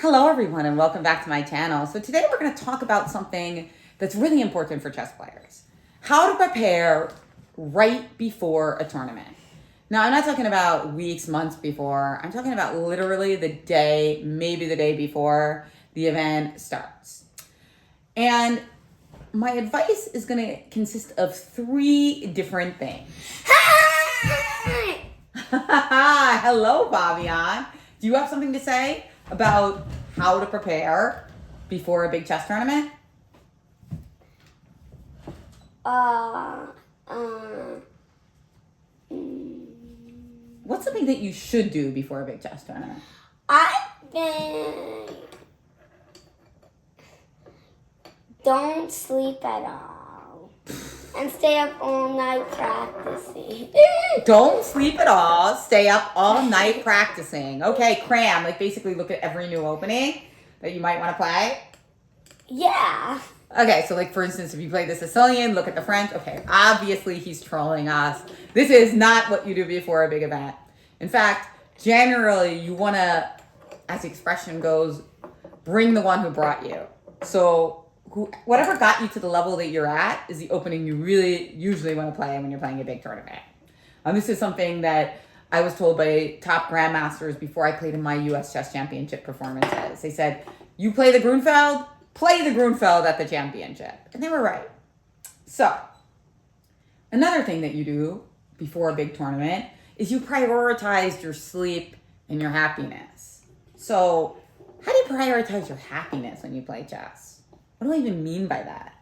Hello everyone and welcome back to my channel. So today we're going to talk about something that's really important for chess players. How to prepare right before a tournament. Now I'm not talking about weeks, months before. I'm talking about literally the day, maybe the day before the event starts. And my advice is going to consist of 3 different things. Hello, Fabian. Do you have something to say about how to prepare before a big chess tournament? What's something that you should do before a big chess tournament? I think don't sleep at all and stay up all night practicing. Don't sleep at all. Stay up all night practicing. Okay, cram. Like basically look at every new opening that you might want to play. Yeah. Okay, so like for instance, if you play the Sicilian, look at the French. Okay, obviously he's trolling us. This is not what you do before a big event. In fact, generally you want to, as the expression goes, bring the one who brought you. So whatever got you to the level that you're at is the opening you really usually want to play when you're playing a big tournament. This is something that I was told by top grandmasters before I played in my U.S. Chess Championship performances. They said, you play the Grunfeld, play the Grunfeld at the championship. And they were right. So, another thing that you do before a big tournament is you prioritize your sleep and your happiness. So, how do you prioritize your happiness when you play chess? What do I even mean by that?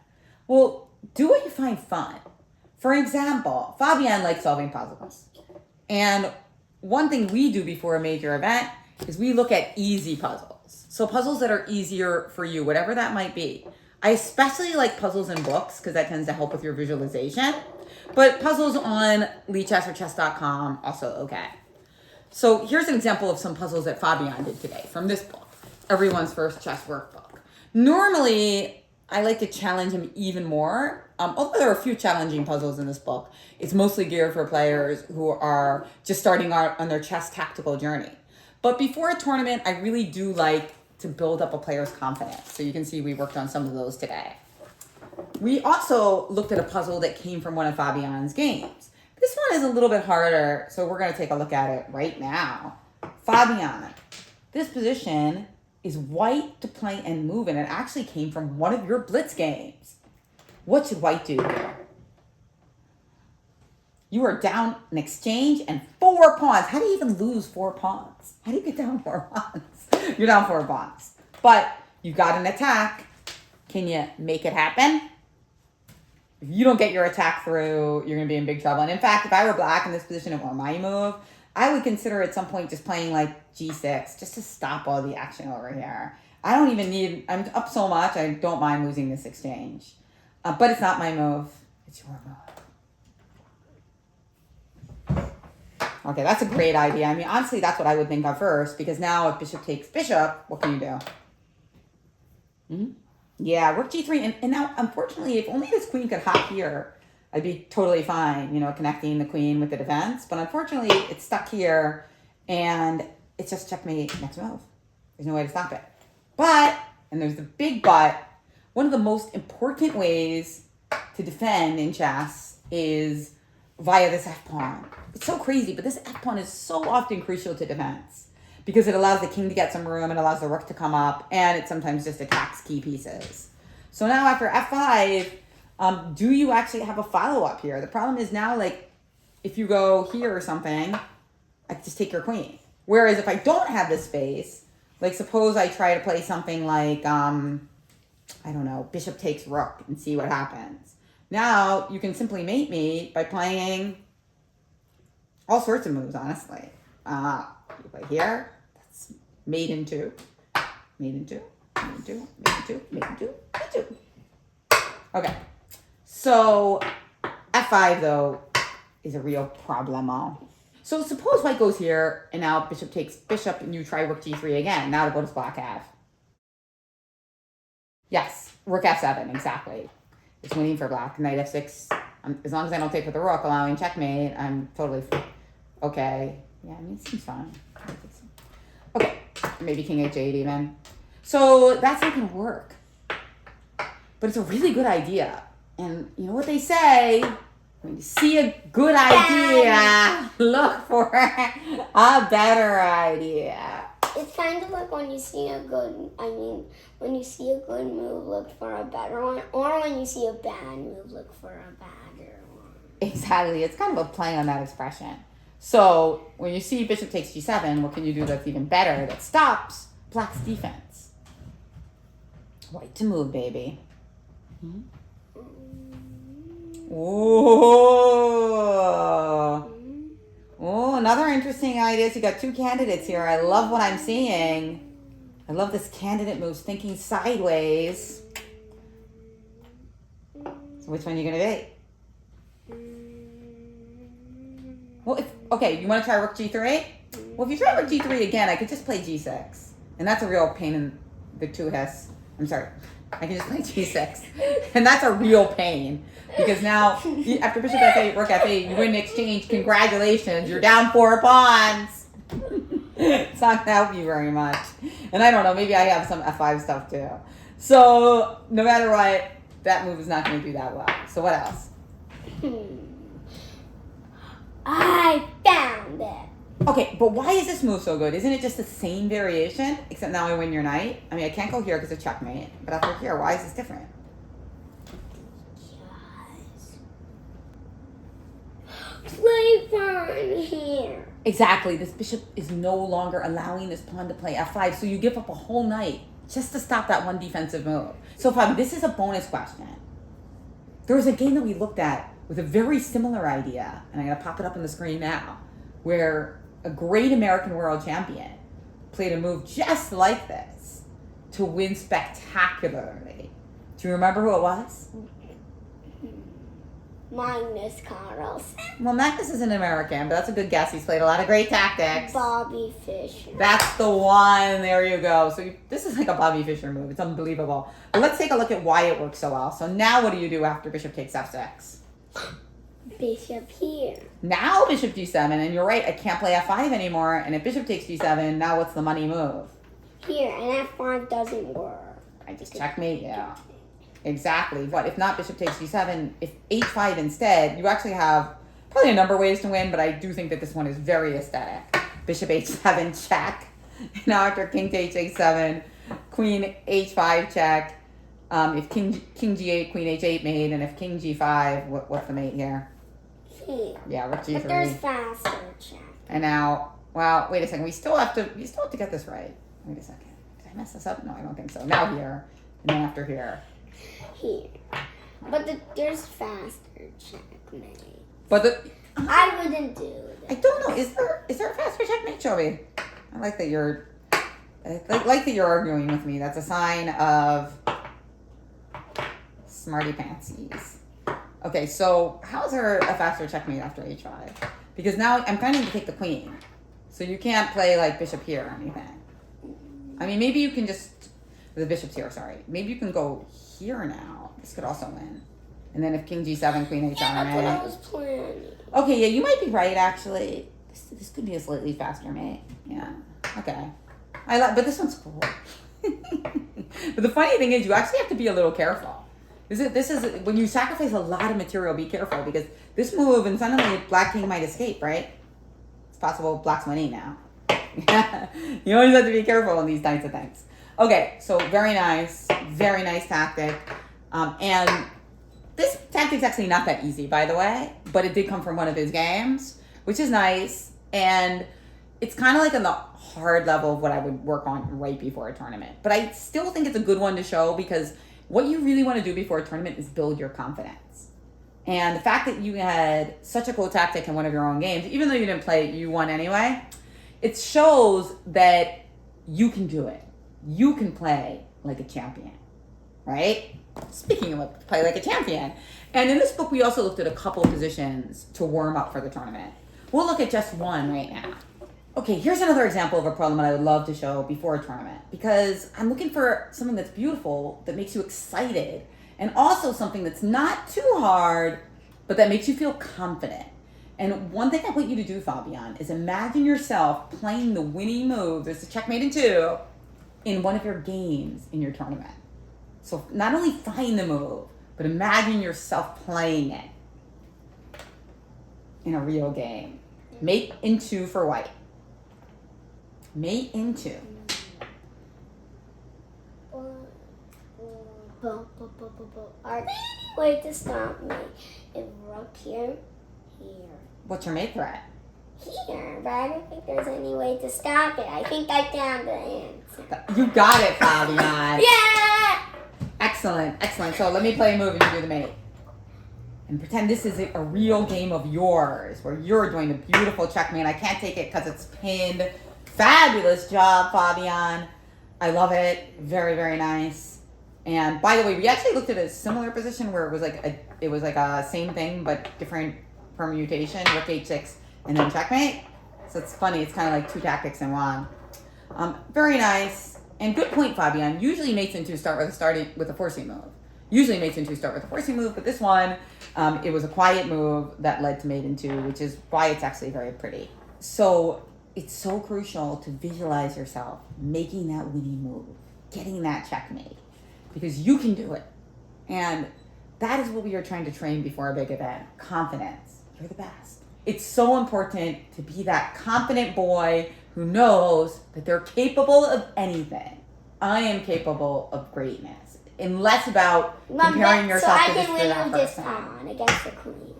Well, do what you find fun. For example, Fabian likes solving puzzles. And one thing we do before a major event is we look at easy puzzles. So puzzles that are easier for you, whatever that might be. I especially like puzzles in books because that tends to help with your visualization. But puzzles on Lichess or chess.com, also okay. So here's an example of some puzzles that Fabian did today from this book, Everyone's First Chess Workbook. Normally, I like to challenge him even more. Although there are a few challenging puzzles in this book, it's mostly geared for players who are just starting out on their chess tactical journey. But before a tournament, I really do like to build up a player's confidence. So you can see we worked on some of those today. We also looked at a puzzle that came from one of Fabian's games. This one is a little bit harder, so we're going to take a look at it right now. Fabian, this position is white to play and move, and it actually came from one of your blitz games. What should white do here? You are down an exchange and 4 pawns. How do you even lose 4 pawns? How do you get down 4 pawns? You're down 4 pawns. But you got an attack. Can you make it happen? If you don't get your attack through, you're going to be in big trouble. And in fact, if I were black in this position and were my move, I would consider at some point just playing like G6 just to stop all the action over here. I don't even need, I'm up so much, I don't mind losing this exchange. But it's not my move, it's your move. Okay, that's a great idea. I mean, honestly, that's what I would think of first, because now if bishop takes bishop, what can you do? Yeah, rook g3, and now, unfortunately, if only this queen could hop here, I'd be totally fine, you know, connecting the queen with the defense. But unfortunately, it's stuck here, and it's just checkmate next move. There's no way to stop it. But, and there's the big but, one of the most important ways to defend in chess is via this f-pawn. It's so crazy, but this f-pawn is so often crucial to defense because it allows the king to get some room, it allows the rook to come up, and it sometimes just attacks key pieces. So now after f5, do you actually have a follow-up here? The problem is now, like, if you go here or something, I can just take your queen. Whereas if I don't have this space, like suppose I try to play something like, I don't know, bishop takes rook and see what happens. Now you can simply mate me by playing all sorts of moves, honestly. You play here, that's mate in 2, mate in 2, mate in 2, mate in 2, mate in 2, mate in 2. Okay, so f5 though is a real problemo. So suppose white goes here, and now bishop takes bishop, and you try rook g3 again. Now what does black have? Yes, rook f7, exactly. It's winning for black. Knight f6. As long as I don't take with the rook, allowing checkmate, I'm totally okay. Yeah, I mean, it seems fine. Okay, maybe king h8 even. So that's not going to work. But it's a really good idea. And you know what they say? When you see a good idea, look for a better idea. It's kind of like when you see a good, when you see a good move, look for a better one. Or when you see a bad move, look for a badder one. Exactly. It's kind of a play on that expression. So when you see bishop takes g7, what can you do that's even better that stops black's defense? White to move, baby. Oh, another interesting idea. So you got two candidates here. I love what I'm seeing. I love this candidate moves thinking sideways. So which one are you going to be? Well, okay, you want to try rook g3? Well, if you try rook g3 again, I could just play g6. And that's a real pain in the two-hess. I'm sorry. I can just play g6. And that's a real pain. Because now, after bishop f8, rook f8, you win in exchange. Congratulations, you're down 4 pawns. It's not going to help you very much. And I don't know, maybe I have some f5 stuff too. So, no matter what, that move is not going to do that well. So what else? I found it. Okay, but why is this move so good? Isn't it just the same variation, except now I win your knight? I mean, I can't go here because it's checkmate. But after here, why is this different? Play pawn here. Exactly. This bishop is no longer allowing this pawn to play f5, so you give up a whole knight just to stop that one defensive move. So, Fabian, this is a bonus question. There was a game that we looked at with a very similar idea, and I'm going to pop it up on the screen now, where a great American world champion played a move just like this to win spectacularly. Do you remember who it was? Magnus Carlsen. Well, Magnus is an American, but that's a good guess. He's played a lot of great tactics. Bobby Fischer. That's the one. There you go. So this is like a Bobby Fischer move. It's unbelievable. But let's take a look at why it works so well. So now what do you do after bishop takes f6? Bishop here. Now bishop g7, and you're right, I can't play f5 anymore. And if bishop takes g7, now what's the money move? Here, and f5 doesn't work. I just checkmate you. Exactly. What if not bishop takes g7? If h5 instead, you actually have probably a number of ways to win, but I do think that this one is very aesthetic. Bishop h7 check. Now after king takes h7, queen h5 check. If king g8, queen h8 mate, and if king g5, what's the mate here? Here. Yeah, rook g3. But there's faster check. And now, well, wait a second. We still have to get this right. Wait a second. Did I mess this up? No, I don't think so. Now here, and then after here. Here. But there's faster checkmate. But I wouldn't do it. I don't know. Is there a faster checkmate, Joey? I like that you're arguing with me. That's a sign of smarty pantsies. Okay, so how is there a faster checkmate after h5? Because now I'm planning to take the queen. So you can't play like bishop here or anything. I mean, maybe you can just, the bishop's here, sorry. Maybe you can go here now. This could also win. And then if king g7, queen h7, Yeah, that's what I was planning. Okay, yeah, you might be right, actually. This could be a slightly faster mate. Yeah, okay. But this one's cool. But the funny thing is, you actually have to be a little careful. This is when you sacrifice a lot of material, be careful, because this move, and suddenly black king might escape, right? It's possible black's winning now. You always have to be careful in these types of things. Okay, so very nice tactic. And this tactic's actually not that easy, by the way, but it did come from one of his games, which is nice. And it's kind of like on the hard level of what I would work on right before a tournament. But I still think it's a good one to show, because what you really want to do before a tournament is build your confidence. And the fact that you had such a cool tactic in one of your own games, even though you didn't play it, you won anyway, it shows that you can do it. You can play like a champion, right? Speaking of play like a champion. And in this book, we also looked at a couple of positions to warm up for the tournament. We'll look at just one right now. Okay, here's another example of a problem that I would love to show before a tournament, because I'm looking for something that's beautiful, that makes you excited, and also something that's not too hard, but that makes you feel confident. And one thing I want you to do, Fabian, is imagine yourself playing the winning move. There's a checkmate in 2. in one of your games in your tournament. So not only find the move, but imagine yourself playing it in a real game. Mate in 2 for white. Mate in 2. Are there any way to stop me if rook here? What's your mate threat? Here, but I don't think there's any way to stop it. I think I found the answer. You got it, Fabian. Yeah! Excellent, excellent. So let me play a move and you do the mate. And pretend this is a real game of yours where you're doing a beautiful checkmate. I can't take it because it's pinned. Fabulous job, Fabian. I love it. Very, very nice. And by the way, we actually looked at a similar position where it was like a same thing but different permutation, rook h6 and then checkmate. So it's funny. It's kind of like 2 tactics in one. Very nice. And good point, Fabian. Usually mates in 2 start with a forcing move. Usually mates in 2 start with a forcing move, but this one, it was a quiet move that led to mate in 2, which is why it's actually very pretty. So it's so crucial to visualize yourself making that winning move, getting that checkmate, because you can do it. And that is what we are trying to train before a big event. Confidence. You're the best. It's so important to be that confident boy who knows that they're capable of anything. I am capable of greatness. And less about comparing yourself to this person. So I can win with this pawn against the queen.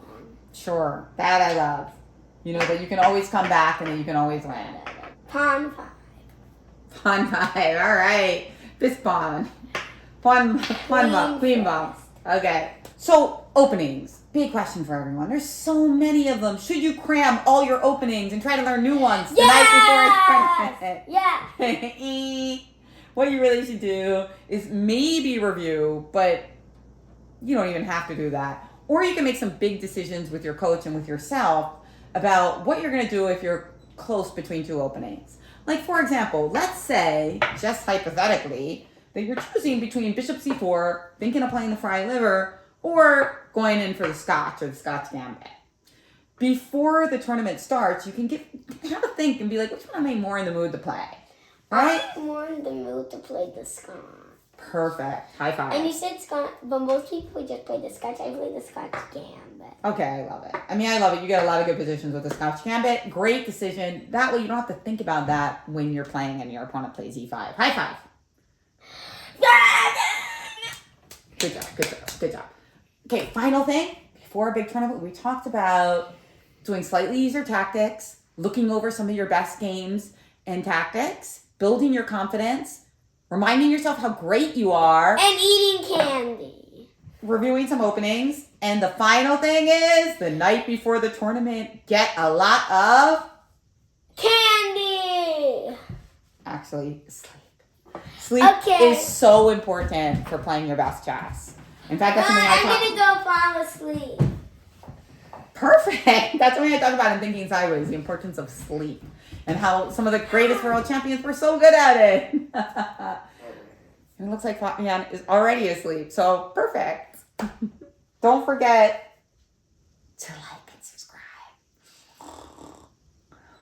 Sure. That I love. You know that you can always come back and that you can always win. Pawn 5. Pawn 5. All right. This pawn. Pawn bump. Queen bump. Okay. So, openings. Big question for everyone. There's so many of them. Should you cram all your openings and try to learn new ones the night before a tournament? Yeah. What you really should do is maybe review, but you don't even have to do that. Or you can make some big decisions with your coach and with yourself about what you're going to do if you're close between 2 openings. Like, for example, let's say, just hypothetically, that you're choosing between bishop c4, thinking of playing the fry liver, or going in for the Scotch or the Scotch gambit. Before the tournament starts, you can have a think and be like, which one am I more in the mood to play? Right? I'm more in the mood to play the Scotch. Perfect. High five. And you said Scotch, but most people just play the Scotch. I play the Scotch gambit. Okay, I love it. I mean, I love it. You get a lot of good positions with the Scotch gambit. Great decision. That way you don't have to think about that when you're playing and your opponent plays e5. High five. Good job, good job, good job. Okay, final thing. Before a big tournament, we talked about doing slightly easier tactics, looking over some of your best games and tactics, building your confidence, reminding yourself how great you are. And eating candy. Reviewing some openings. And the final thing is, the night before the tournament, get a lot of... candy! Actually, sleep. Sleep is so important for playing your best chess. In fact, that's something I'm going to go fall asleep. Perfect. That's something I talk about in Thinking Sideways, the importance of sleep. And how some of the greatest world champions were so good at it. It looks like Fabian is already asleep. So, perfect. Don't forget